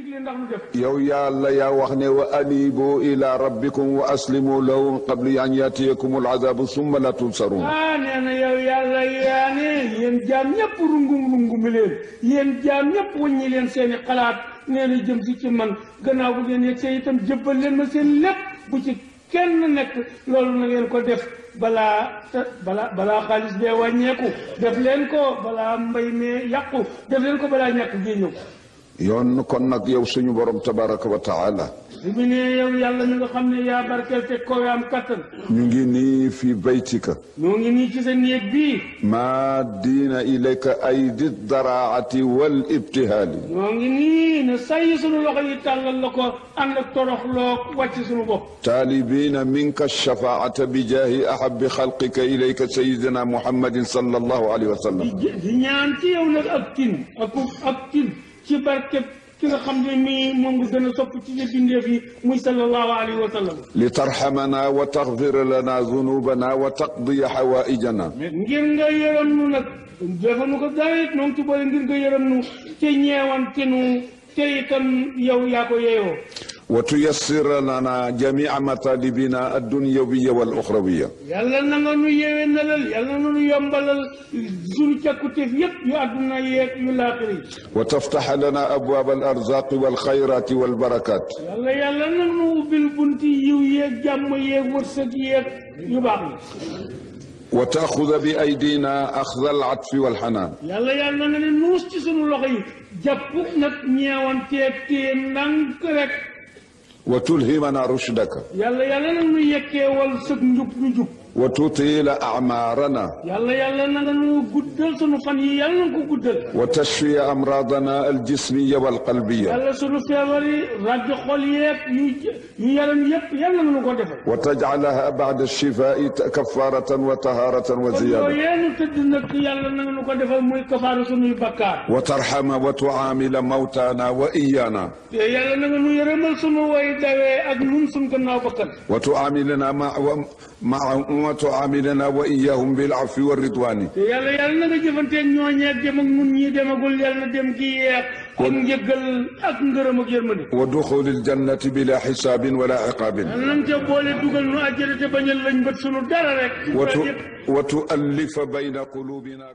digle ndax nu def. yow yàlla yaa wax ne wa anibu ila rabbikum wa aslimu lahu min qabli an yatiyakum al-azabu summa la tunsarun. nee na yow yàlla yaa ne yéen jaam ñëpp rungum leen yéen jaam ñëpp wàññi leen seen i xalaat nee na jëm si ci man gannaaw bu ngeen yegg see itam jëbbal leen ma seen lépp bu ci kenn nekk loolu na ngeen ko def balaa xaalis bee wàññeeku def leen ko balaa mbay mee yàqu def leen ko balaa ñàkk gi ñëw. yoon kon nag yow suñu borom tabaraka wa taala. bi ne yow yàlla mi nga xam ne yaa barkeel te kowe am kattan. ñu ngi nii fi baytika. ñoo ngi nii ci sa néeg bii. maa diina ilayka aydi daraati wal ibtihaali. ñoo ngi nii ne say sunu loxo yi tàllal la ko ànd ak toroxloo wàcc sunu bopp. taalibiina minka shafaata bi jaahi ahabbi xalqika ilayka sayidina muhammadin sallallahu alayhi wa sallam. di ñaan ci yow nag ak tin ci barke ki nga xam ne mii moom nga gën a sopp ci bindeef yi muy sallallahu alayhi wa sallam. li tarhamana wa taxfira lana zunubana wa taqdiya xawaijana. ngir nga yërëm nu nag defal nu ko dara it noonu ci boole ngir nga yërëm nu te ñeewante nu te itam yow yaa ko yeeyoo. wa tuyassir lana jamia matalibina addunyawiya wal uxrawiya. yàlla na nga nu yewenalal yàlla na nu yombalal sunu càkkutéef yëpp yu àdduna yeeg yu laaxiri. wa taftax lana abwaab al arzaqi wal xayraati wal barakaat. yàlla na nu ubbil bunti yiw yeeg jàmm yeeg wërsëg yeeg yu baax yi. wa taaxuda bi aydina axda al atfi wal xanaan. yàlla na nga ne nuus ci sunu loxo yi jàpp nag ñeewanteeg téye ndànk rek. wa tulhimana rushdaka. yàlla na nu yekkeewal sëg njub lu jub. wa tutila acmaarana. yàlla na nga nu guddal sunu fan yi yàlla na ko guddal. wa tashfiya amraadana aljismiya walqalbiya. yàlla sunu feebar yi rajo xol yeeg yu yaram yëpp yàlla na nu ko defal. wa tajcalaha bacda alshifaa'i kafaaratan wa tahaaratan wa ziyaada. kon yéen tëdd nag yàlla na nga nu ko defal muy kafaara sunuy bakkaar. wa tarxama wa tucaamila mawtaana wa iyaana. te yàlla na nga nu yërëmal sunu way dawee ak nun sunu gannaaw bakkan. wa tucaamilana ma tucaamilana wa iyaahum bil afwi wa ridwaani. te yàlla na nga jëfanteeg ñooñeeg dem ak nun ñii demagul yàlla na dem kii yeex ak njëggal ak ngërëm ak yërmande. wa duxuli aljannati bila xisaabin wala ciqaabin. nan ca boole dugal nu àjjana te bañ a lañ bët sunu dara rek. wa tuallifa bayna quluubina